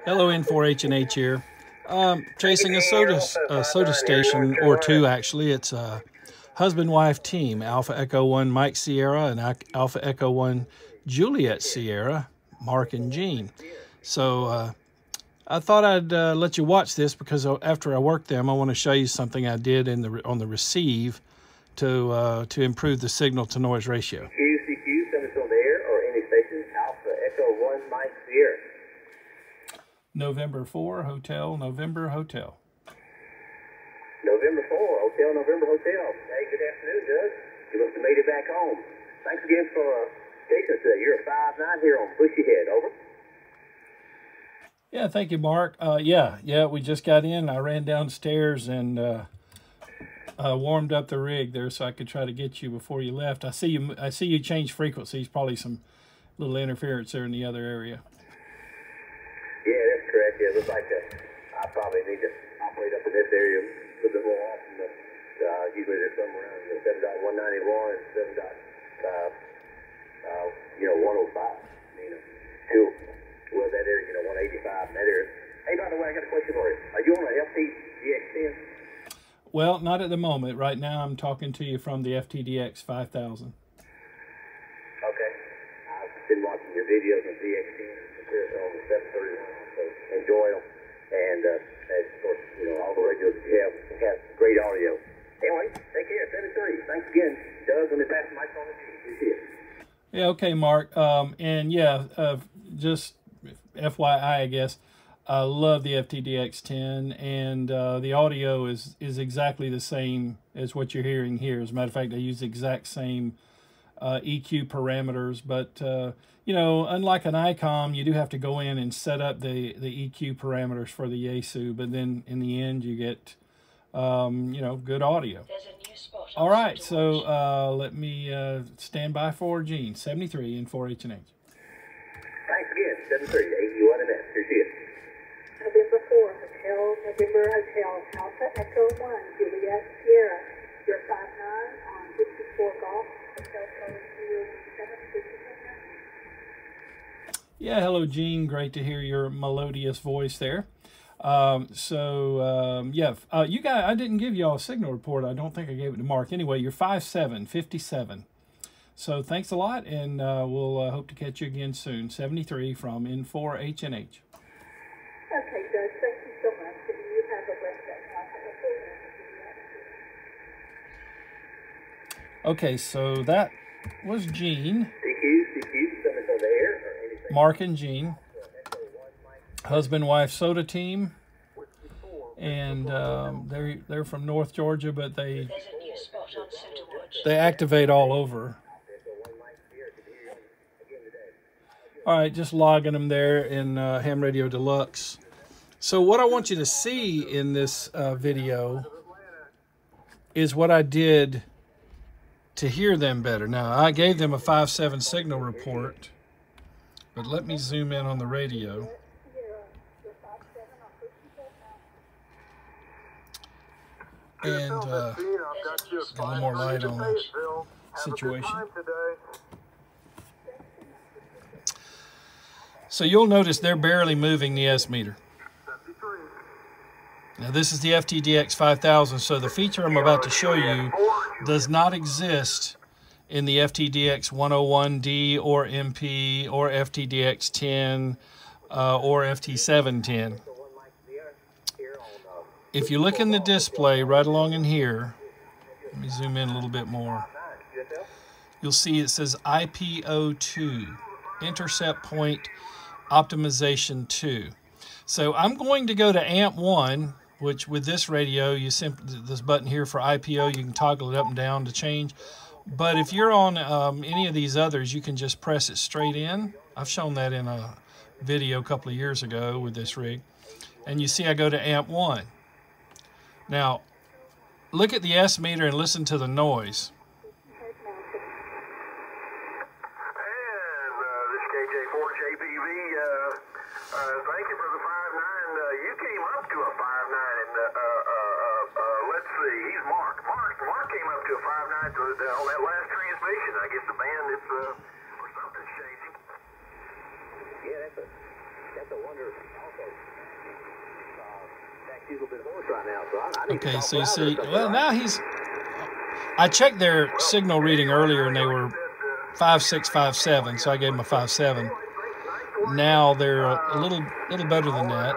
Hello, N4H&H here. Chasing a SOTA station, or two actually. It's a husband-wife team, Alpha Echo 1 Mike Sierra and Alpha Echo 1 Juliet Sierra, Mark and Jean. So I thought I'd let you watch this because after I work them, I want to show you something I did on the receive to improve the signal-to-noise ratio. CQ, send us on the air or any station, Alpha Echo 1 Mike Sierra. November 4, Hotel, November Hotel. November 4, Hotel, November Hotel. Hey, good afternoon, Doug. You must have made it back home. Thanks again for chasing us today. You're a 5'9" here on Bushy Head, over. Yeah, thank you, Mark. Yeah, we just got in. I ran downstairs and warmed up the rig there so I could try to get you before you left. I see you change frequencies. Probably some little interference there in the other area. Yeah, that's correct. Yeah, it looks like I probably need to operate up in this area a little bit more often. Usually there's somewhere around 7.191 and 105. Well, that area, 185 in that area. Hey, by the way, I got a question for you. Are you on an FTdx5000? Well, not at the moment. Right now, I'm talking to you from the FTdx5000. Okay. I've been watching your videos on DX10 on the 731, so enjoy them. And, of course, all the radios you have great audio. Anyway, take care. 73. Thanks again, Doug. Let me pass the mic on to you. Appreciate it. Yeah, okay, Mark. Just FYI, I guess, I love the FTdx10, and the audio is exactly the same as what you're hearing here. As a matter of fact, I use the exact same EQ parameters, but unlike an ICOM, you do have to go in and set up the EQ parameters for the Yaesu, but then in the end you get good audio. All right, so let me stand by for Gene, 73 in 4H&H. Thanks again, 73, 81 and S. Appreciate it. November 4, Hotel, November Hotel, Alpha Echo 1, Juliet Sierra. You're 5'9" on 54 Golf, Hotel code 067. Yeah, hello, Gene. Great to hear your melodious voice there. You guys, I didn't give y'all a signal report. I don't think I gave it to Mark. Anyway, you're 5'7", 57. So thanks a lot, and we'll hope to catch you again soon. 73 from N4H&H. Okay, Doug, thank you so much. And you have a blessed day. Okay, so that was Gene. CQ, send us on the air or anything. Mark and Gene. Husband-wife SOTA team. And they're from North Georgia, but they activate all over. All right, just logging them there in Ham Radio Deluxe. So what I want you to see in this video is what I did to hear them better. Now, I gave them a 5.7 signal report, but let me zoom in on the radio. And get a little more light on the situation. So you'll notice they're barely moving the S meter. Now this is the FTdx5000, so the feature I'm about to show you does not exist in the FTdx101D or MP or FTdx10 or FT710. If you look in the display right along in here, let me zoom in a little bit more, you'll see it says IPO2, Intercept Point Optimization 2. So I'm going to go to AMP1, which with this radio, this button here for IPO, you can toggle it up and down to change. But if you're on any of these others, you can just press it straight in. I've shown that in a video a couple of years ago with this rig. And you see I go to AMP1. Now, look at the S meter and listen to the noise. Thank you for the 5'9". You came up to a 5'9", and let's see, he's Mark. Mark came up to a 5'9" on that last transmission. I guess the band is or something's changing. Yeah, that's a wonderful Okay, so you see, well, now he's, I checked their signal reading earlier and they were 5.6, 5.7, so I gave them a 5.7. Now they're a little better than that.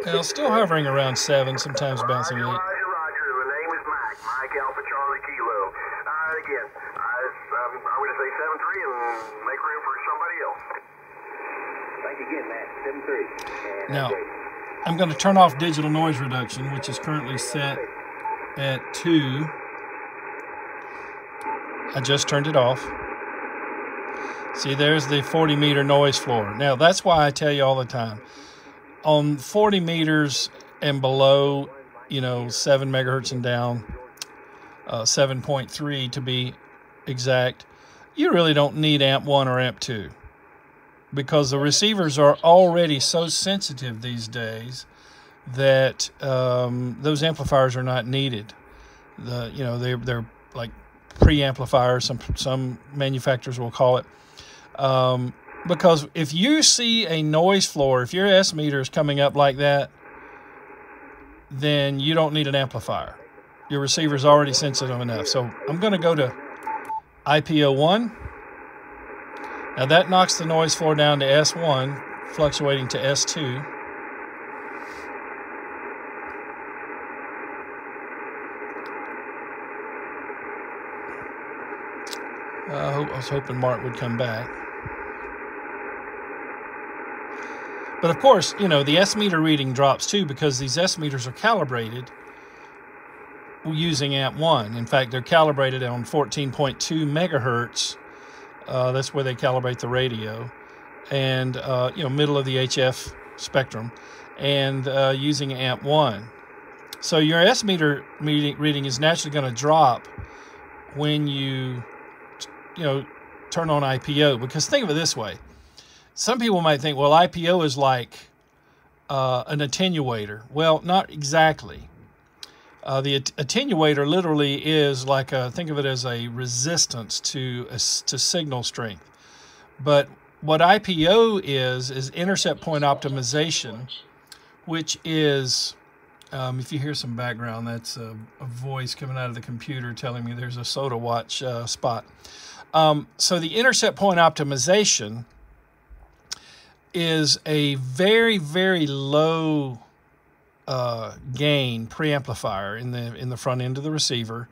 Well, still hovering around 7, sometimes bouncing 8. Roger, the name is Mike. Mike Alpha Charlie Kilo. Again, I'm going to say 7-3 and make room for somebody else. Thank you again, Matt. 7-3. Now, I'm going to turn off digital noise reduction, which is currently set at 2. I just turned it off. See, there's the 40-meter noise floor. Now, that's why I tell you all the time, on 40 meters and below, you know, 7 megahertz and down, 7.3 to be exact, you really don't need amp 1 or amp 2, because the receivers are already so sensitive these days that those amplifiers are not needed. You know, they're like preamplifiers, some manufacturers will call it. Because if you see a noise floor, if your S meter is coming up like that, then you don't need an amplifier. Your receiver is already sensitive enough. So I'm going to go to IPO1. Now that knocks the noise floor down to S1, fluctuating to S2. I was hoping Mark would come back. But of course, you know, the S meter reading drops too, because these S meters are calibrated using amp 1. In fact, they're calibrated on 14.2 megahertz. That's where they calibrate the radio, and you know, middle of the HF spectrum, and using amp 1. So your S meter reading is naturally going to drop when you know, turn on IPO. Because think of it this way. Some people might think, well, IPO is like an attenuator. Well, not exactly. The attenuator literally is like think of it as a resistance to signal strength. But what IPO is intercept point optimization, which is, if you hear some background, that's a voice coming out of the computer telling me there's a SOTA watch spot. So the intercept point optimization is a very, very low gain preamplifier in the front end of the receiver.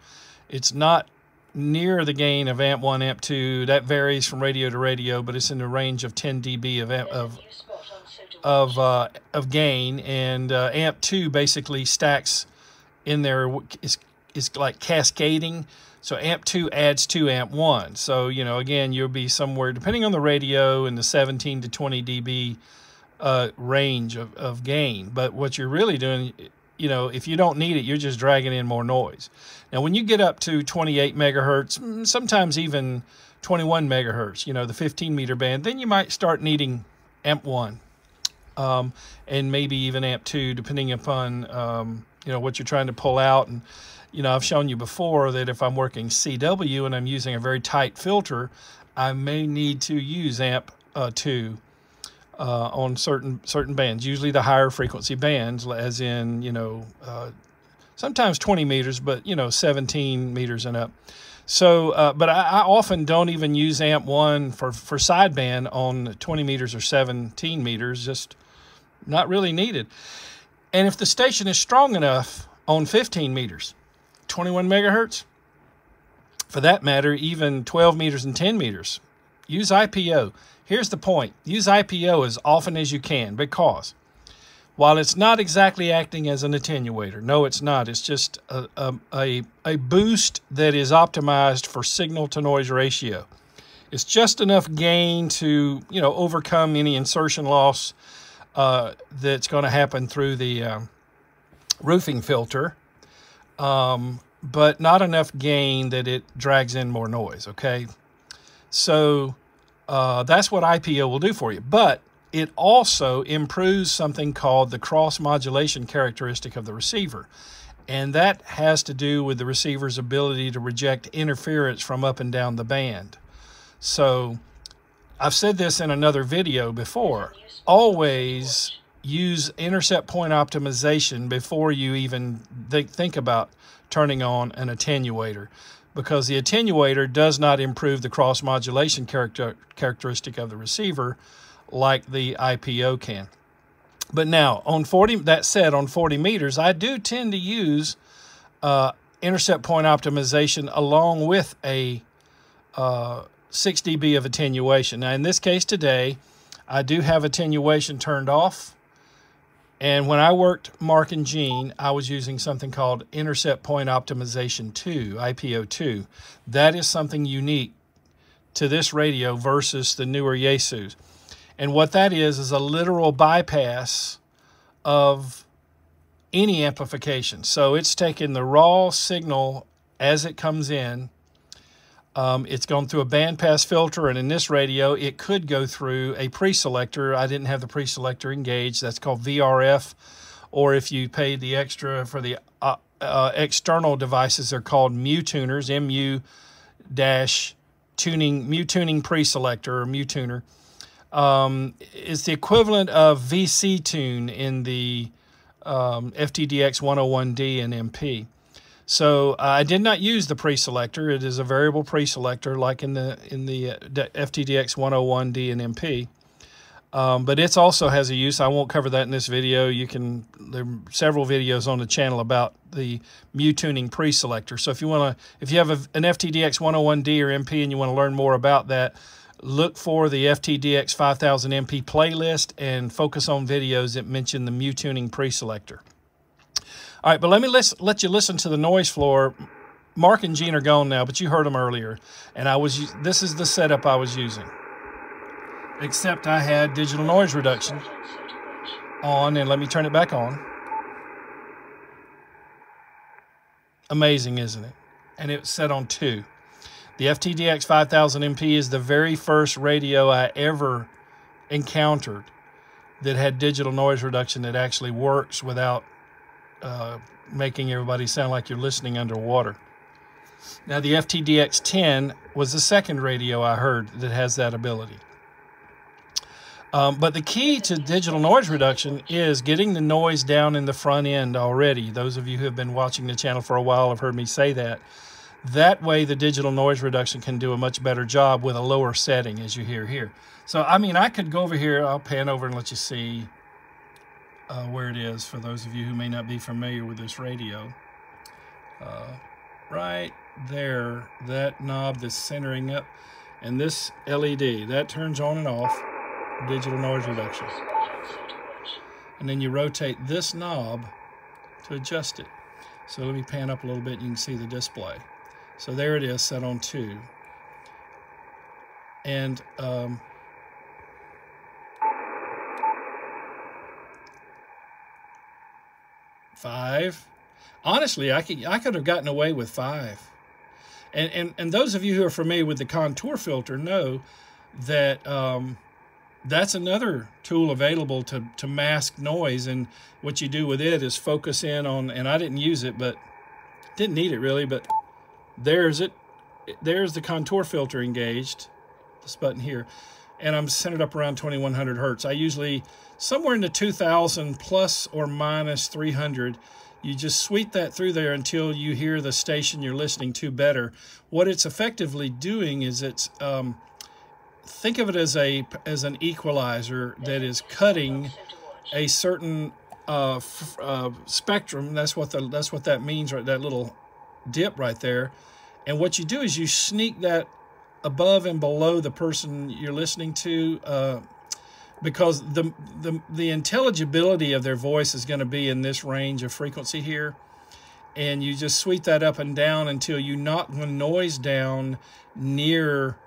It's not near the gain of amp 1, amp 2. That varies from radio to radio, but it's in the range of 10 dB of gain. And amp 2 basically stacks in there, is like cascading. So amp 2 adds to amp 1. So, you know, again, you'll be somewhere, depending on the radio, in the 17 to 20 dB range of gain. But what you're really doing, you know, if you don't need it, you're just dragging in more noise. Now, when you get up to 28 megahertz, sometimes even 21 megahertz, you know, the 15-meter band, then you might start needing amp 1 and maybe even amp 2, depending upon, you know, what you're trying to pull out. And you know, I've shown you before that if I'm working CW and I'm using a very tight filter, I may need to use amp 2 on certain bands, usually the higher frequency bands, as in, you know, sometimes 20 meters, but, you know, 17 meters and up. So, but I often don't even use amp 1 for sideband on 20 meters or 17 meters, just not really needed. And if the station is strong enough on 15 meters, 21 megahertz, for that matter, even 12 meters and 10 meters, use IPO. Here's the point. Use IPO as often as you can, because while it's not exactly acting as an attenuator, no, it's not. It's just a boost that is optimized for signal-to-noise ratio. It's just enough gain to, you know, overcome any insertion loss that's going to happen through the roofing filter, but not enough gain that it drags in more noise, okay? So that's what IPO will do for you. But it also improves something called the cross-modulation characteristic of the receiver. And that has to do with the receiver's ability to reject interference from up and down the band. So I've said this in another video before. Always use intercept point optimization before you even think about turning on an attenuator, because the attenuator does not improve the cross modulation characteristic of the receiver like the IPO can. But now on 40, that said, on 40 meters, I do tend to use intercept point optimization along with a 6 dB of attenuation. Now in this case today, I do have attenuation turned off. And when I worked Mark and Gene, I was using something called Intercept Point Optimization 2, IPO2. That is something unique to this radio versus the newer Yaesus. And what that is a literal bypass of any amplification. So it's taking the raw signal as it comes in. It's gone through a bandpass filter, and in this radio, it could go through a pre-selector. I didn't have the pre-selector engaged. That's called VRF, or if you paid the extra for the external devices, they're called mu tuners, mu tuning pre-selector or mu tuner. It's the equivalent of VC tune in the FTdx5000MP and MP. So I did not use the pre-selector. It is a variable pre-selector like in the FTdx101D and MP. But it also has a use. I won't cover that in this video. There are several videos on the channel about the mu tuning pre-selector. So if you have an FTdx101D or MP and you want to learn more about that, look for the FTdx5000MP playlist and focus on videos that mention the mu tuning pre-selector. All right, but let me let you listen to the noise floor. Mark and Gene are gone now, but you heard them earlier. And this is the setup I was using. Except I had digital noise reduction on, and let me turn it back on. Amazing, isn't it? And it's set on 2. The FTdx5000MP is the very first radio I ever encountered that had digital noise reduction that actually works without making everybody sound like you're listening underwater. Now the FTdx10 was the second radio I heard that has that ability. But the key to digital noise reduction is getting the noise down in the front end already. Those of you who have been watching the channel for a while have heard me say that. That way the digital noise reduction can do a much better job with a lower setting, as you hear here. So, I mean, I could go over here. I'll pan over and let you see where it is for those of you who may not be familiar with this radio. Right there, that knob that's centering up, and this LED, that turns on and off digital noise reduction. And then you rotate this knob to adjust it. So let me pan up a little bit and you can see the display. So there it is, set on 2. And 5. Honestly, I could have gotten away with 5. And those of you who are familiar with the contour filter know that that's another tool available to mask noise. And what you do with it is focus in on, and I didn't use it, but didn't need it really, but there's it. There's the contour filter engaged, this button here. And I'm centered up around 2100 hertz. I usually, somewhere in the 2000 plus or minus 300, you just sweep that through there until you hear the station you're listening to better. What it's effectively doing is it's, think of it as an equalizer that is cutting a certain spectrum. That's what that means, right? That little dip right there. And what you do is you sneak that above and below the person you're listening to, because the intelligibility of their voice is going to be in this range of frequency here, and you just sweep that up and down until you knock the noise down near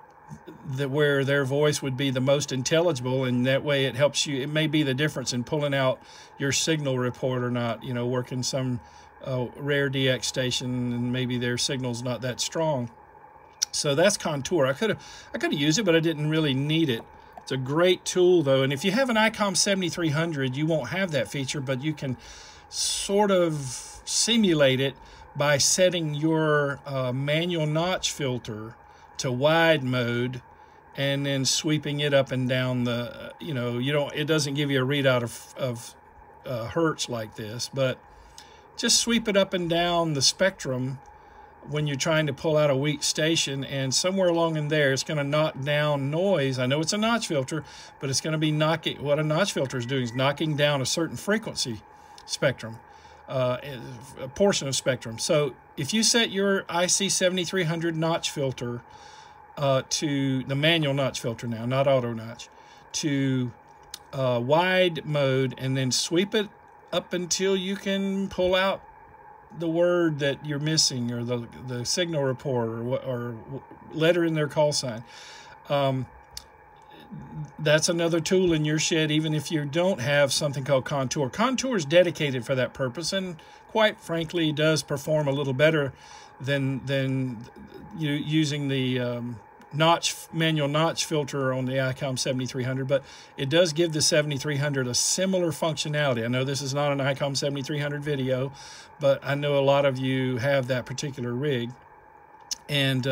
where their voice would be the most intelligible, and that way it helps you. It may be the difference in pulling out your signal report or not. You know, working some rare DX station and maybe their signal's not that strong. So that's contour. I could have used it, but I didn't really need it. It's a great tool though, and if you have an ICOM 7300, you won't have that feature, but you can sort of simulate it by setting your manual notch filter to wide mode and then sweeping it up and down the, it doesn't give you a readout of hertz like this, but just sweep it up and down the spectrum when you're trying to pull out a weak station, and somewhere along in there it's going to knock down noise. I know it's a notch filter, but it's going to be knocking, what a notch filter is doing is knocking down a certain frequency spectrum, a portion of spectrum. So if you set your IC7300 notch filter to the manual notch filter now, not auto notch, to wide mode, and then sweep it up until you can pull out the word that you're missing, or the signal report, or letter in their call sign. That's another tool in your shed, even if you don't have something called Contour. Contour is dedicated for that purpose, and quite frankly does perform a little better than you using the manual notch filter on the ICOM 7300, but it does give the 7300 a similar functionality. I know this is not an ICOM 7300 video, but I know a lot of you have that particular rig, and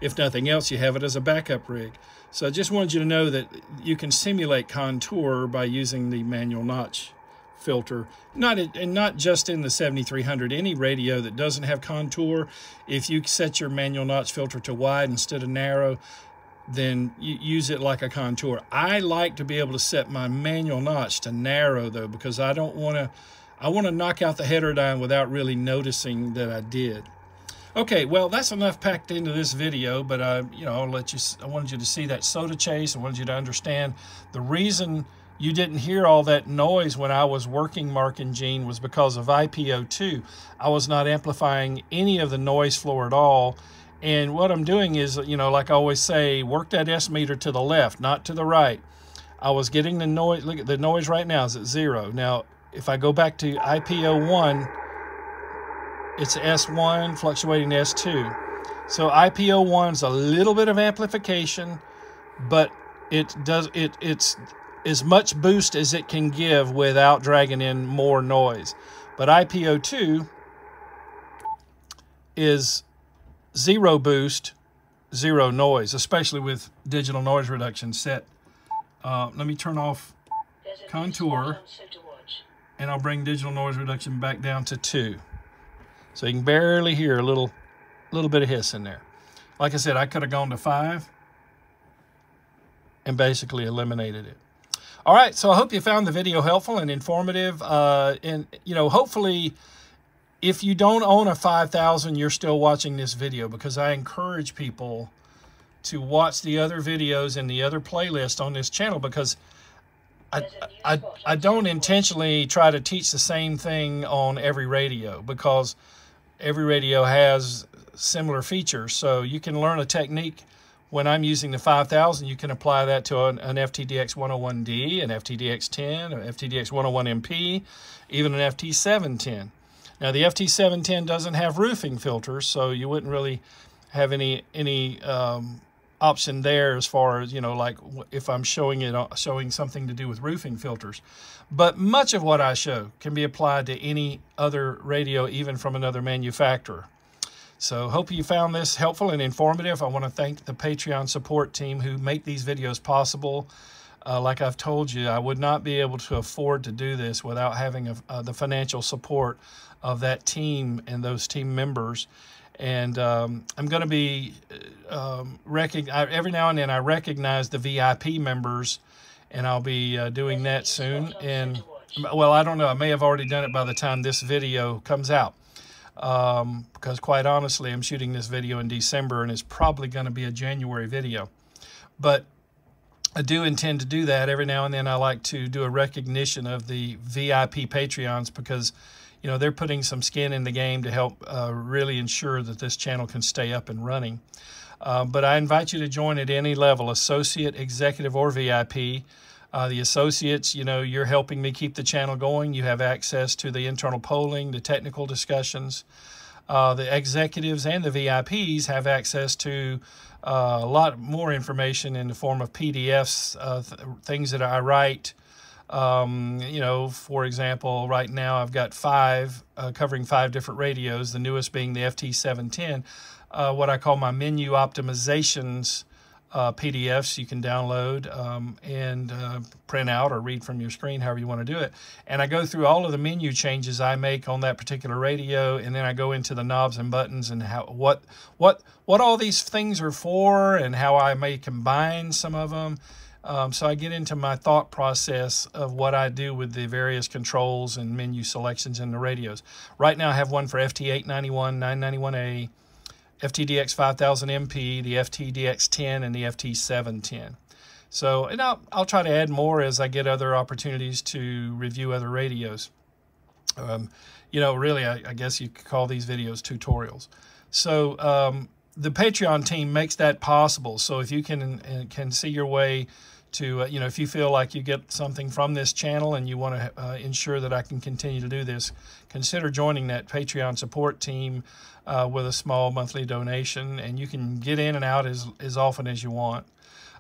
if nothing else, you have it as a backup rig. So I just wanted you to know that you can simulate Contour by using the manual notch filter, not just in the 7300. Any radio that doesn't have Contour, if you set your manual notch filter to wide instead of narrow, then you use it like a Contour. I like to be able to set my manual notch to narrow though, because I want to knock out the heterodyne without really noticing that I did. Okay, well, that's enough packed into this video, but I wanted you to see that SOTA chase. I wanted you to understand the reason you didn't hear all that noise when I was working Mark and Gene was because of IPO2. I was not amplifying any of the noise floor at all. And what I'm doing is, like I always say, work that S meter to the left, not to the right. I was getting the noise. Look at the noise right now is at 0. Now, if I go back to IPO1, it's S1 fluctuating to S2. So IPO1 is a little bit of amplification, but it's as much boost as it can give without dragging in more noise. But IPO2 is 0 boost, 0 noise, especially with digital noise reduction set. Let me turn off Contour, and I'll bring digital noise reduction back down to 2. So you can barely hear a little bit of hiss in there. Like I said, I could have gone to 5 and basically eliminated it. All right, so I hope you found the video helpful and informative. And hopefully, if you don't own a 5000, you're still watching this video, because I encourage people to watch the other videos and the other playlists on this channel, because I don't intentionally try to teach the same thing on every radio, because every radio has similar features. So you can learn a technique. When I'm using the 5000, you can apply that to an FTdx101D, an FTdx10, an FTdx101MP, even an FT710. Now, the FT710 doesn't have roofing filters, so you wouldn't really have any option there as far as, like if I'm showing something to do with roofing filters. But much of what I show can be applied to any other radio, even from another manufacturer. So hope you found this helpful and informative. I want to thank the Patreon support team who make these videos possible. Like I've told you, I would not be able to afford to do this without having the financial support of that team and those team members. And I'm going to be every now and then I recognize the VIP members, and I'll be doing that soon. And well, I don't know, I may have already done it by the time this video comes out. Because quite honestly, I'm shooting this video in December, and it's probably going to be a January video. But I do intend to do that. Every now and then I like to do a recognition of the VIP Patreons, because they're putting some skin in the game to help really ensure that this channel can stay up and running. But I invite you to join at any level, associate, executive, or VIP. The associates, you're helping me keep the channel going. You have access to the internal polling, the technical discussions. The executives and the VIPs have access to a lot more information in the form of PDFs, things that I write, You know, for example, right now I've got 5 covering 5 different radios, the newest being the FT710, what I call my menu optimizations PDFs you can download and print out or read from your screen, however you want to do it. And I go through all of the menu changes I make on that particular radio, and then I go into the knobs and buttons and how what all these things are for, and how I may combine some of them. So I get into my thought process of what I do with the various controls and menu selections in the radios. Right now I have one for FT891, 991A, FTdx5000MP, the FTdx10, and the FT710. So, and I'll try to add more as I get other opportunities to review other radios. You know, really, I guess you could call these videos tutorials. So the Patreon team makes that possible. So if you can see your way to, you know, if you feel like you get something from this channel and you want to ensure that I can continue to do this, consider joining that Patreon support team with a small monthly donation, and you can get in and out as often as you want.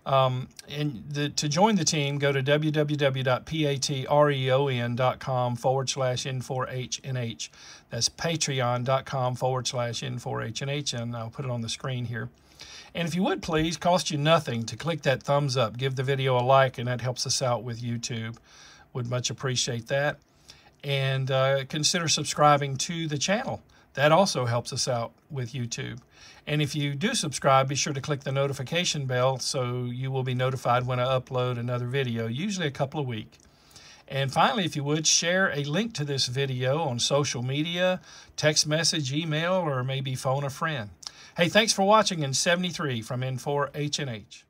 To join the team, go to www.patreon.com/N4HNH. That's patreon.com/N4HNH, and I'll put it on the screen here. And if you would please, cost you nothing to click that thumbs up, give the video a like, and that helps us out with YouTube. Would much appreciate that. And consider subscribing to the channel. That also helps us out with YouTube. And if you do subscribe, be sure to click the notification bell so you will be notified when I upload another video, usually a couple of weeks. And finally, if you would, share a link to this video on social media, text message, email, or maybe phone a friend. Hey, thanks for watching in 73 from N4HNH.